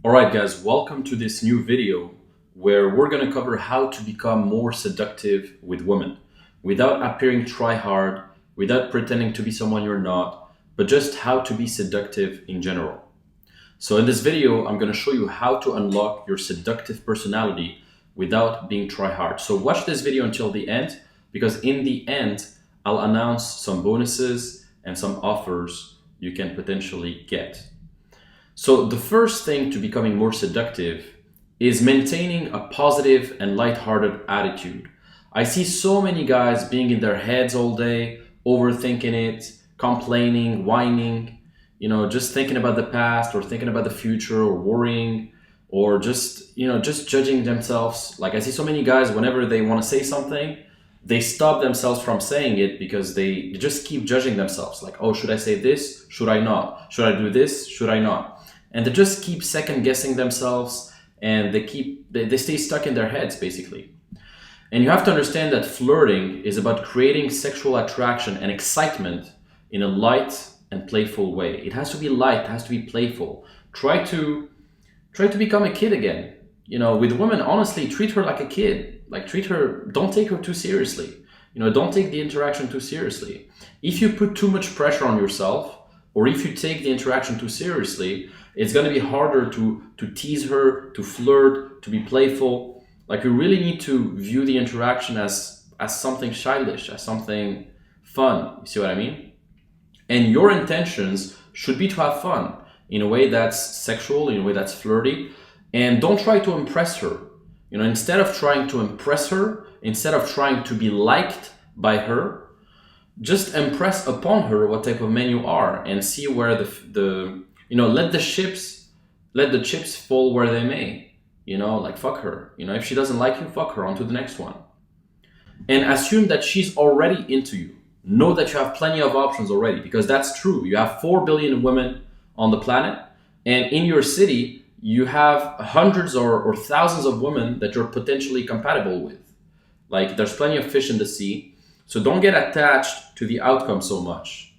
Alright guys, welcome to this new video where we're going to cover how to become more seductive with women without appearing try-hard, without pretending to be someone you're not, but just how to be seductive in general. So in this video, I'm going to show you how to unlock your seductive personality without being try-hard. So watch this video until the end, because in the end, I'll announce some bonuses and some offers you can potentially get. So the first thing to becoming more seductive is maintaining a positive and lighthearted attitude. I see so many guys being in their heads all day, overthinking it, complaining, whining, just thinking about the past or thinking about the future or worrying or just judging themselves. Like I see so many guys, whenever they want to say something, they stop themselves from saying it because they just keep judging themselves. Like, oh, should I say this? Should I not? Should I do this? Should I not? And they just keep second guessing themselves, and they stay stuck in their heads basically. And you have to understand that flirting is about creating sexual attraction and excitement in a light and playful way. It has to be light, it has to be playful. Try to become a kid again. With women, honestly, treat her like a kid. Like don't take her too seriously. Don't take the interaction too seriously. If you put too much pressure on yourself, or if you take the interaction too seriously, it's going to be harder to tease her, to flirt, to be playful. Like you really need to view the interaction as something childish, as something fun. You see what I mean? And your intentions should be to have fun in a way that's sexual, in a way that's flirty. And don't try to impress her. Instead of trying to impress her, instead of trying to be liked by her, just impress upon her what type of man you are and see where let the chips fall where they may. Like fuck her. If she doesn't like you, fuck her, on to the next one. And assume that she's already into you. Know that you have plenty of options already, because that's true. You have 4 billion women on the planet, and in your city, you have hundreds or thousands of women that you're potentially compatible with. Like there's plenty of fish in the sea. So don't get attached to the outcome so much.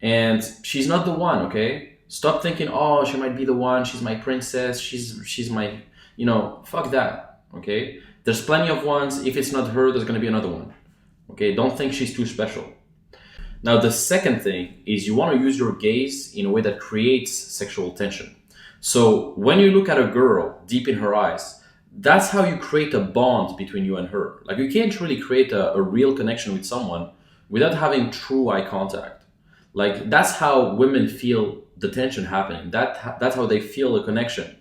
And she's not the one, okay? Stop thinking, oh, she might be the one, she's my princess, she's my, fuck that, okay? There's plenty of ones. If it's not her, there's gonna be another one, okay? Don't think she's too special. Now, the second thing is you wanna use your gaze in a way that creates sexual tension. So when you look at a girl deep in her eyes, that's how you create a bond between you and her. Like you can't really create a real connection with someone without having true eye contact. Like that's how women feel the tension happening. That's how they feel the connection.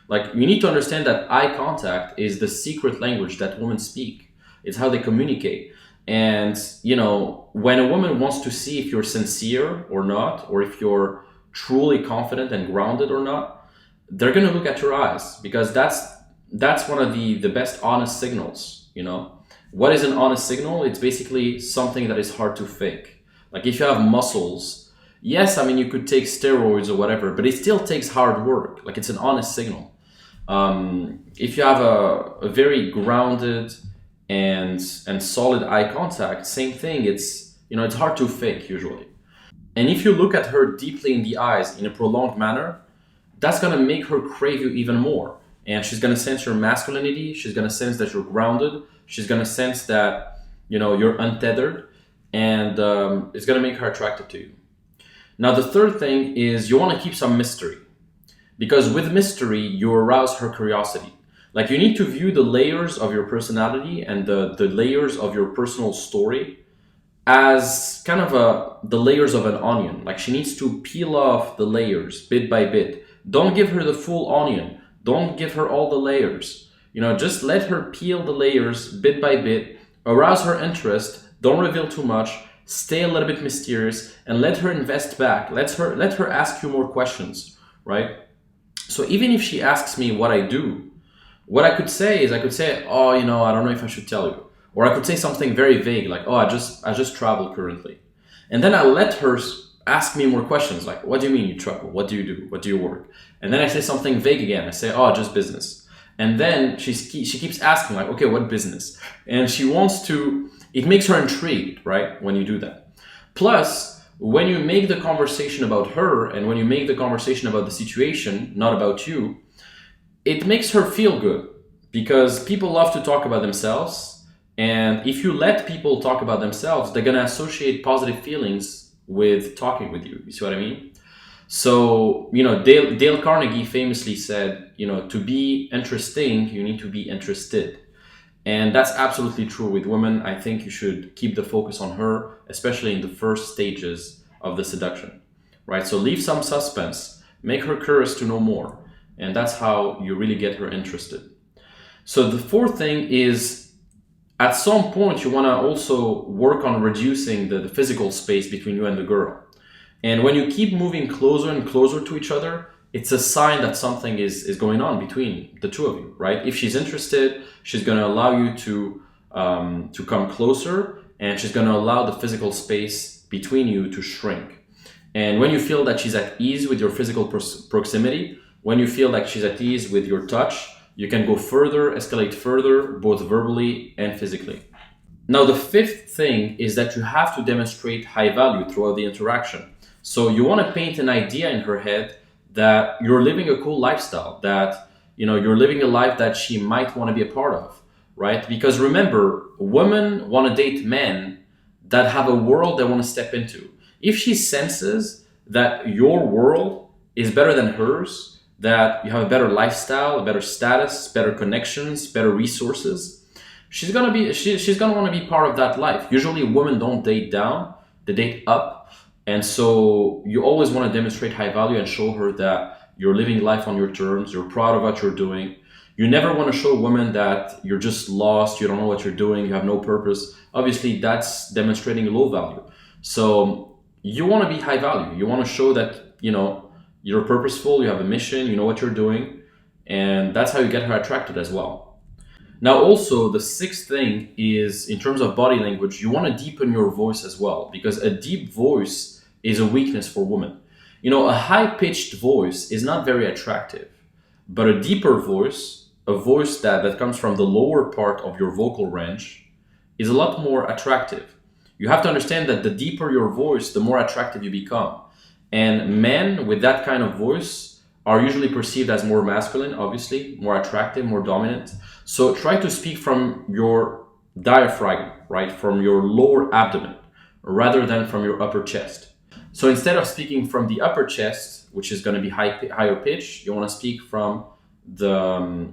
Like you need to understand that eye contact is the secret language that women speak. It's how they communicate. And when a woman wants to see if you're sincere or not, or if you're truly confident and grounded or not, they're gonna look at your eyes, because that's one of the best honest signals. What is an honest signal? It's basically something that is hard to fake. Like if you have muscles, yes, you could take steroids or whatever, but it still takes hard work. Like it's an honest signal. If you have a very grounded and solid eye contact, same thing. It's hard to fake usually. And if you look at her deeply in the eyes in a prolonged manner, that's gonna make her crave you even more. And she's gonna sense your masculinity. She's gonna sense that you're grounded. She's gonna sense that you're untethered, and it's gonna make her attracted to you. Now, the third thing is you want to keep some mystery, because with mystery you arouse her curiosity. Like you need to view the layers of your personality and the layers of your personal story as kind of the layers of an onion. Like she needs to peel off the layers bit by bit. Don't give her the full onion. Don't give her all the layers. Just let her peel the layers bit by bit, arouse her interest, don't reveal too much, stay a little bit mysterious, and let her invest back. Let her ask you more questions, right? So even if she asks me what I do, what I could say, oh, I don't know if I should tell you. Or I could say something very vague, like, oh, I just travel currently. And then I let her ask me more questions, like, what do you mean you travel? What do you do? What do you work? And then I say something vague again. I say, oh, just business. And then she keeps asking, like, okay, what business? And it makes her intrigued, right, when you do that. Plus, when you make the conversation about her and when you make the conversation about the situation, not about you, it makes her feel good because people love to talk about themselves. And if you let people talk about themselves, they're going to associate positive feelings with talking with you. You see what I mean? So, Dale Carnegie famously said, to be interesting, you need to be interested. And that's absolutely true with women. I think you should keep the focus on her, especially in the first stages of the seduction, right? So leave some suspense, make her curious to know more. And that's how you really get her interested. So the fourth thing is, at some point, you want to also work on reducing the physical space between you and the girl. And when you keep moving closer and closer to each other, it's a sign that something is going on between the two of you, right? If she's interested, she's going to allow you to come closer, and she's going to allow the physical space between you to shrink. And when you feel that she's at ease with your physical proximity, when you feel like she's at ease with your touch, you can go further, escalate further, both verbally and physically. Now, the fifth thing is that you have to demonstrate high value throughout the interaction. So you want to paint an idea in her head that you're living a cool lifestyle, that you're living a life that she might want to be a part of, right? Because remember, women want to date men that have a world they want to step into. If she senses that your world is better than hers, that you have a better lifestyle, a better status, better connections, better resources, she's gonna want to be part of that life. Usually women don't date down, they date up. And so you always want to demonstrate high value and show her that you're living life on your terms, you're proud of what you're doing. You never want to show women that you're just lost, you don't know what you're doing, you have no purpose. Obviously, that's demonstrating low value. So you want to be high value. You want to show that, you're purposeful, you have a mission, you know what you're doing. And that's how you get her attracted as well. Now, also, the sixth thing is, in terms of body language, you want to deepen your voice as well, because a deep voice is a weakness for women. A high-pitched voice is not very attractive, but a deeper voice, a voice that comes from the lower part of your vocal range, is a lot more attractive. You have to understand that the deeper your voice, the more attractive you become. And men with that kind of voice are usually perceived as more masculine, obviously, more attractive, more dominant. So try to speak from your diaphragm, right? From your lower abdomen, rather than from your upper chest. So instead of speaking from the upper chest, which is going to be higher pitch, you want to speak from the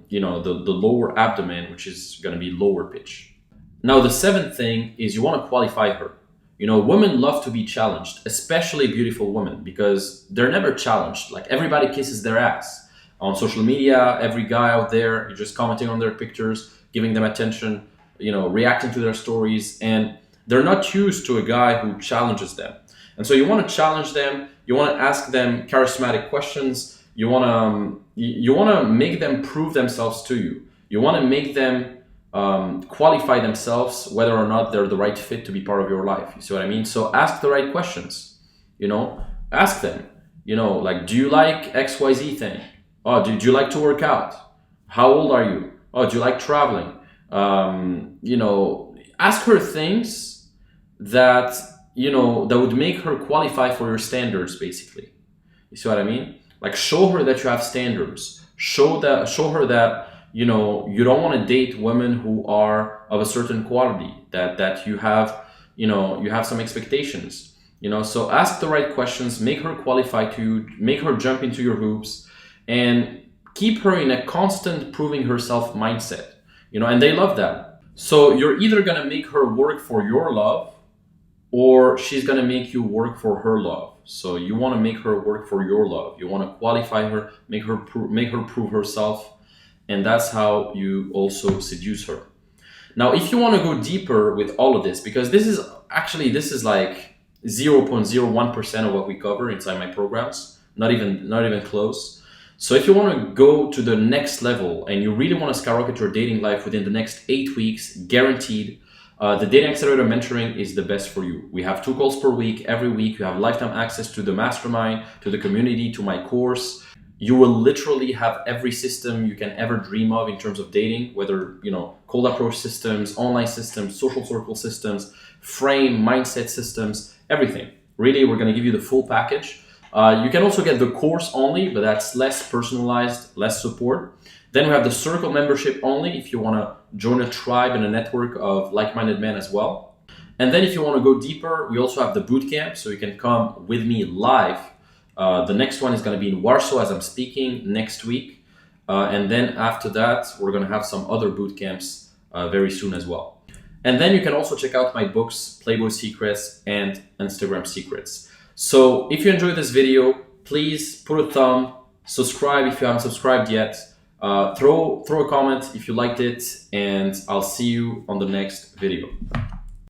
lower abdomen, which is going to be lower pitch. Now, the seventh thing is you want to qualify her. Women love to be challenged, especially beautiful women, because they're never challenged. Like, everybody kisses their ass. On social media, every guy out there, you're just commenting on their pictures, giving them attention, reacting to their stories, and they're not used to a guy who challenges them. And so you want to challenge them, you want to ask them charismatic questions, you want to make them prove themselves to you. You want to make them qualify themselves whether or not they're the right fit to be part of your life. You see what I mean? So ask the right questions. Ask them. Like, do you like XYZ thing? Oh, do you like to work out? How old are you? Oh, do you like traveling? Ask her things that that would make her qualify for your standards, basically. You see what I mean? Like, show her that you have standards. Show her that you don't want to date women who are of a certain quality, that you have some expectations. So ask the right questions, make her qualify to, make her jump into your hoops, and keep her in a constant proving herself mindset. And they love that. So you're either going to make her work for your love, or she's going to make you work for her love. So you want to make her work for your love. You want to qualify her, make her prove herself. And that's how you also seduce her. Now, if you want to go deeper with all of this, because this is like 0.01% of what we cover inside my programs, not even close. So if you want to go to the next level and you really want to skyrocket your dating life within the next 8 weeks, guaranteed, the Dating Accelerator mentoring is the best for you. We have 2 calls per week. Every week you have lifetime access to the mastermind, to the community, to my course. You will literally have every system you can ever dream of in terms of dating, whether, cold approach systems, online systems, social circle systems, frame, mindset systems, everything. Really, we're going to give you the full package. You can also get the course only, but that's less personalized, less support. Then we have the circle membership only if you want to join a tribe and a network of like-minded men as well. And then if you want to go deeper, we also have the bootcamp, so you can come with me live. The next one is going to be in Warsaw as I'm speaking next week. And then after that, we're going to have some other boot camps very soon as well. And then you can also check out my books, Playboy Secrets and Instagram Secrets. So if you enjoyed this video, please put a thumb, subscribe if you haven't subscribed yet, throw a comment if you liked it, and I'll see you on the next video.